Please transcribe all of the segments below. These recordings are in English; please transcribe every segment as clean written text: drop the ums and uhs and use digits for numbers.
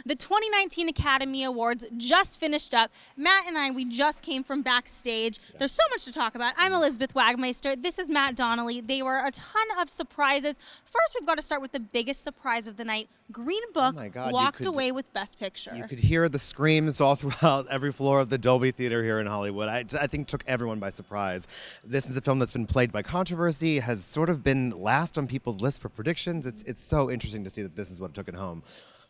The 2019 Academy Awards just finished up. Matt and I, we just came from backstage. There's so much to talk about. I'm Elizabeth Wagmeister. This is Matt Donnelly. They were a ton of surprises. First, we've got to start with the biggest surprise of the night. Green Book walked away with Best Picture. You could hear the screams all throughout every floor of the Dolby Theater here in Hollywood. I think took everyone by surprise. This is a film that's been plagued by controversy, has sort of been last on people's list for predictions. It's so interesting to see that this is what took it home.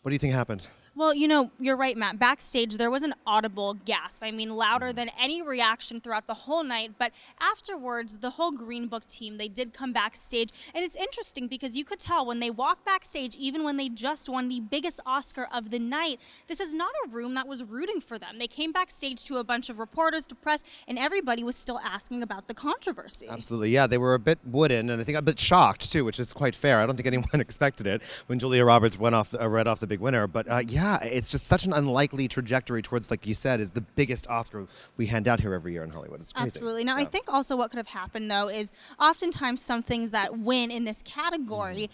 What do you think happened? Well, you know, you're right, Matt. Backstage, there was an audible gasp. I mean, louder than any reaction throughout the whole night. But afterwards, the whole Green Book team, they did come backstage. And it's interesting because you could tell when they walked backstage, even when they just won the biggest Oscar of the night, this is not a room that was rooting for them. They came backstage to a bunch of reporters, to press, and everybody was still asking about the controversy. Absolutely, yeah. They were a bit wooden, and I think a bit shocked, too, which is quite fair. I don't think anyone expected it when Julia Roberts read off the big winner. But yeah, it's just such an unlikely trajectory towards, like you said, is the biggest Oscar we hand out here every year in Hollywood. It's crazy. Absolutely. Now, I think also what could have happened, though, is oftentimes some things that win in this category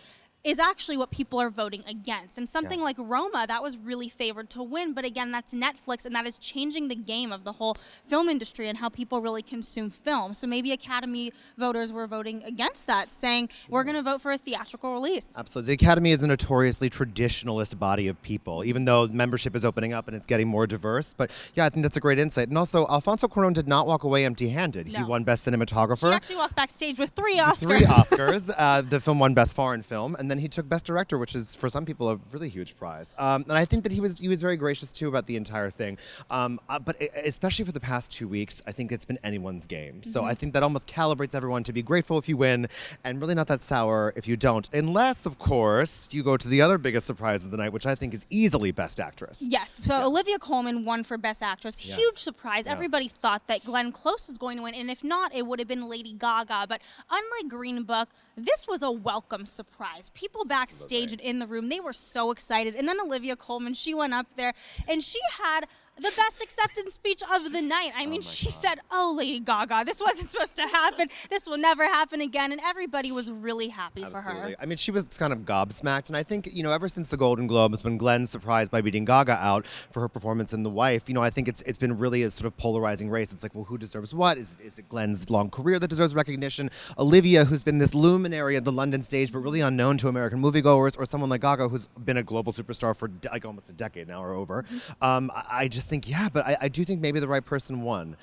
is actually what people are voting against. And something like Roma, that was really favored to win. But again, that's Netflix, and that is changing the game of the whole film industry and how people really consume film. So maybe Academy voters were voting against that, saying, we're going to vote for a theatrical release. Absolutely. The Academy is a notoriously traditionalist body of people, even though membership is opening up and it's getting more diverse. But yeah, I think that's a great insight. And also, Alfonso Cuarón did not walk away empty-handed. No. He won Best Cinematographer. He actually walked backstage with 3 Oscars. 3 Oscars. The film won Best Foreign Film, and then he took Best Director, which is for some people a really huge prize. And I think that he was very gracious too about the entire thing. But especially for the past 2 weeks, I think it's been anyone's game. So I think that almost calibrates everyone to be grateful if you win, and really not that sour if you don't. Unless, of course, you go to the other biggest surprise of the night, which I think is easily Best Actress. Yes. So Olivia Colman won for Best Actress. Yes. Huge surprise. Yeah. Everybody thought that Glenn Close was going to win, and if not, it would have been Lady Gaga. But unlike Green Book, this was a welcome surprise. People backstage and in the room, they were so excited. And then Olivia Colman, she went up there, and she had the best acceptance speech of the night. I mean, she said, "Oh, Lady Gaga, this wasn't supposed to happen. This will never happen again." And everybody was really happy for her. I mean, she was kind of gobsmacked. And I think, you know, ever since the Golden Globes, when Glenn's surprised by beating Gaga out for her performance in The Wife, you know, I think it's been really a sort of polarizing race. It's like, well, who deserves what? Is it Glenn's long career that deserves recognition? Olivia, who's been this luminary at the London stage, but really unknown to American moviegoers, or someone like Gaga, who's been a global superstar for like almost a decade now or over. I just think, yeah, but I do think maybe the right person won.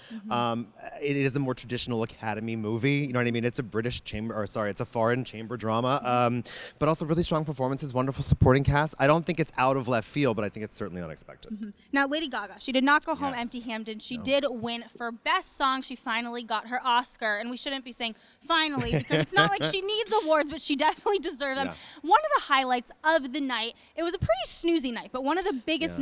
It is a more traditional Academy movie. You know what I mean? It's a it's a foreign chamber drama, but also really strong performances, wonderful supporting cast. I don't think it's out of left field, but I think it's certainly unexpected. Now, Lady Gaga, she did not go home empty-handed. She did win for Best Song. She finally got her Oscar, and we shouldn't be saying finally because it's not like she needs awards, but she definitely deserves them. One of the highlights of the night, it was a pretty snoozy night, but one of the biggest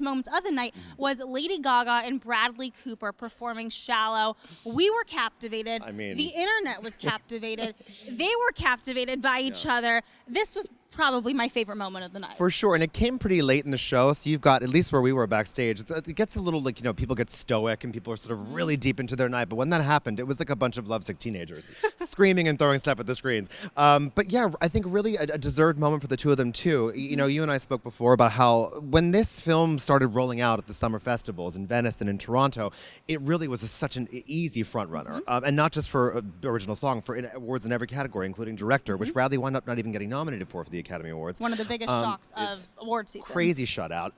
moments of the night was Lady Gaga and Bradley Cooper performing Shallow. We were captivated. I mean, the internet was captivated. They were captivated by each other. This was probably my favorite moment of the night. For sure, and it came pretty late in the show, so you've got, at least where we were backstage, it gets a little like, you know, people get stoic and people are sort of really deep into their night, but when that happened, it was like a bunch of lovesick teenagers screaming and throwing stuff at the screens. But yeah, I think really a deserved moment for the two of them too. You know, you and I spoke before about how when this film started rolling out at the summer festivals in Venice and in Toronto, it really was such an easy front runner, and not just for original song, for awards in every category, including director, which Bradley wound up not even getting nominated for the Academy Awards. One of the biggest shocks of award season. Crazy shutout.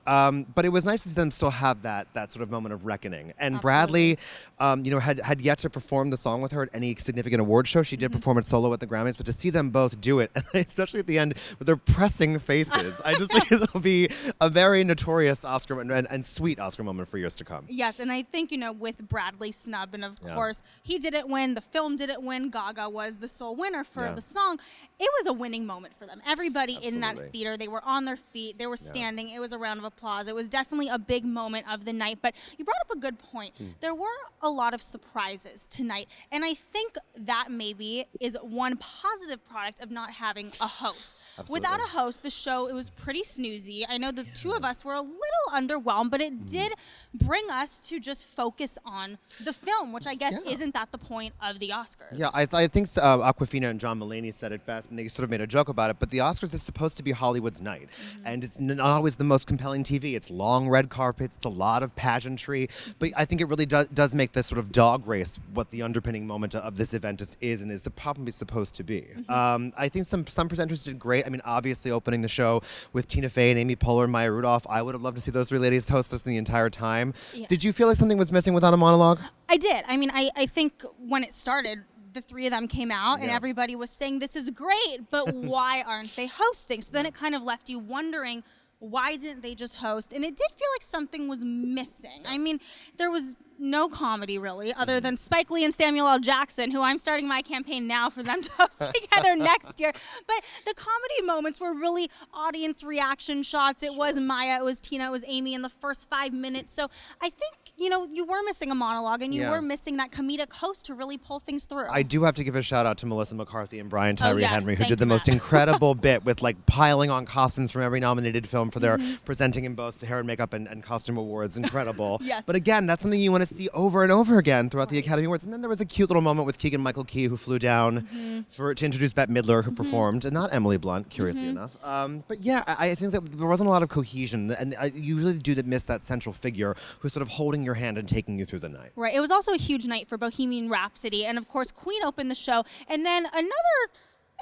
But it was nice to see them still have that sort of moment of reckoning. And Bradley, you know, had yet to perform the song with her at any significant award show. She did perform it solo at the Grammys, but to see them both do it, especially at the end with their pressing faces, I just think it'll be a very notorious Oscar and sweet Oscar moment for years to come. Yes, and I think, you know, with Bradley's snub, and of course, he didn't win, the film didn't win, Gaga was the sole winner for the song. It was a winning moment for them. Everybody in that theater, they were on their feet, they were standing, it was a round of applause. It was definitely a big moment of the night, but you brought up a good point. There were a lot of surprises tonight, and I think that maybe is one positive product of not having a host. Without a host, the show, it was pretty snoozy. I know the two of us were a little underwhelmed, but it did bring us to just focus on the film, which I guess isn't that the point of the Oscars. Yeah, I think Awkwafina and John Mulaney said it best, and they sort of made a joke about it, but the Oscars is supposed to be Hollywood's night, and it's not always the most compelling TV. It's long red carpets, it's a lot of pageantry, but I think it really does make this sort of dog race what the underpinning moment of this event is and is probably supposed to be. I think some presenters did great. I mean, obviously opening the show with Tina Fey and Amy Poehler and Maya Rudolph, I would have loved to see those three ladies host this the entire time. Yes. Did you feel like something was missing without a monologue? I did. I mean, I think when it started, the three of them came out and Yeah. everybody was saying, this is great, but why aren't they hosting? So then it kind of left you wondering, why didn't they just host? And it did feel like something was missing. I mean, there was no comedy really, other than Spike Lee and Samuel L. Jackson, who I'm starting my campaign now for them to host together next year. But the comedy moments were really audience reaction shots. It was Maya, it was Tina, it was Amy in the first 5 minutes. So I think, you were missing a monologue and you were missing that comedic host to really pull things through. I do have to give a shout out to Melissa McCarthy and Brian Tyree Henry, who thank did the you, most Matt. incredible bit with piling on costumes from every nominated film for their presenting in both the hair and makeup and costume awards. Incredible. Yes. But again, that's something you want to see over and over again throughout the Academy Awards. And then there was a cute little moment with Keegan-Michael Key, who flew down to introduce Bette Midler, who performed, and not Emily Blunt, curiously enough. But yeah, I think that there wasn't a lot of cohesion, and you really do miss that central figure who's sort of holding your hand and taking you through the night. Right. It was also a huge night for Bohemian Rhapsody, and of course Queen opened the show, and then another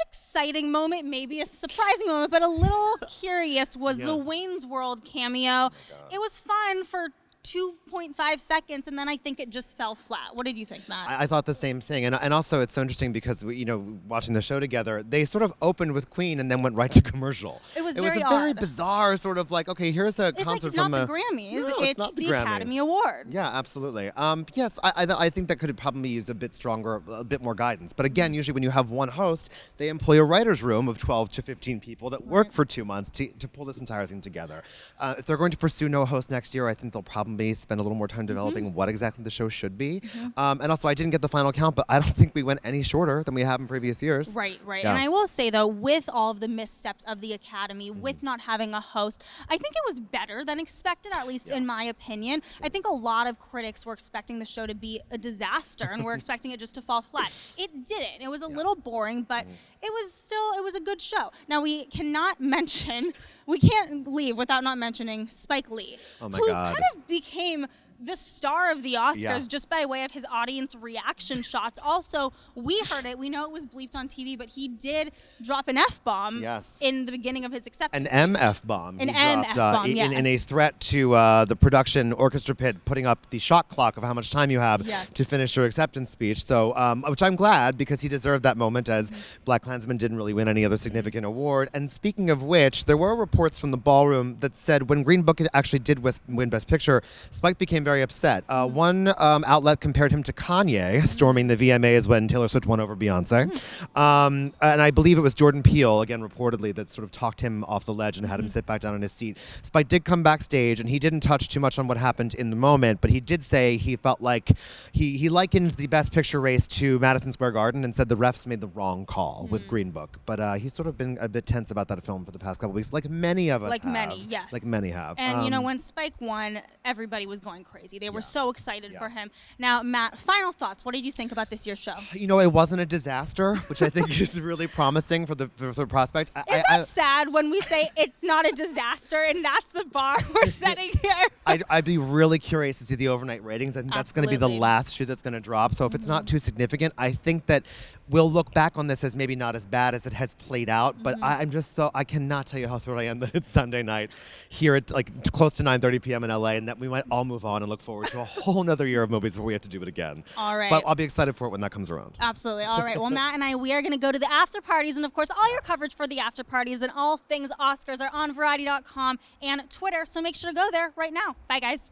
exciting moment, maybe a surprising moment, but a little curious, was the Wayne's World cameo. It was fun for 2.5 seconds, and then I think it just fell flat. What did you think, Matt? I thought the same thing, and also it's so interesting because watching the show together, they sort of opened with Queen and then went right to commercial. It was a very very odd. bizarre sort of okay, here's a It's concert like from not the Grammys. No, it's not the Grammys. Academy Awards. Yeah, absolutely. Yes, I think that could probably use a bit stronger, a bit more guidance. But again, usually when you have one host, they employ a writer's room of 12 to 15 people that work for 2 months to pull this entire thing together. If they're going to pursue no host next year, I think they'll probably spend a little more time developing what exactly the show should be. And also, I didn't get the final count, but I don't think we went any shorter than we have in previous years. Right. Yeah. And I will say, though, with all of the missteps of the Academy, with not having a host, I think it was better than expected, at least in my opinion. I think a lot of critics were expecting the show to be a disaster and were expecting it just to fall flat. It didn't. It was a little boring, but it was a good show. Now, we can't leave without not mentioning Spike Lee, Oh my who God. kind of became the star of the Oscars just by way of his audience reaction shots. Also, we heard it. We know it was bleeped on TV, but he did drop an F-bomb in the beginning of his acceptance. An MF bomb. An he dropped, MF-bomb, in a threat to the production orchestra pit, putting up the shot clock of how much time you have to finish your acceptance speech. So, which I'm glad, because he deserved that moment, as Black Klansman didn't really win any other significant award. And speaking of which, there were reports from the ballroom that said when Green Book actually did win Best Picture, Spike became very upset. One outlet compared him to Kanye storming the VMAs when Taylor Swift won over Beyonce. And I believe it was Jordan Peele, again reportedly, that sort of talked him off the ledge and had him sit back down in his seat. Spike did come backstage, and he didn't touch too much on what happened in the moment, but he did say he felt like he likened the Best Picture race to Madison Square Garden and said the refs made the wrong call with Green Book. But he's sort of been a bit tense about that film for the past couple of weeks, like many of us have. Like many have. And when Spike won, everybody was going crazy. They were so excited for him. Now, Matt, final thoughts. What did you think about this year's show? It wasn't a disaster, which I think is really promising for the prospect. Is that sad when we say it's not a disaster and that's the bar we're setting here? I'd be really curious to see the overnight ratings. I think that's going to be the last shoe that's going to drop. So if it's not too significant, I think that we'll look back on this as maybe not as bad as it has played out. But I cannot tell you how thrilled I am that it's Sunday night here at close to 9:30 p.m. in LA, and that we might all move on and look forward to a whole nother year of movies before we have to do it again. All right. But I'll be excited for it when that comes around. Absolutely. All right. Well, Matt and we are going to go to the after parties, and of course, all your coverage for the after parties and all things Oscars are on Variety.com and Twitter. So make sure to go there right now. Bye, guys.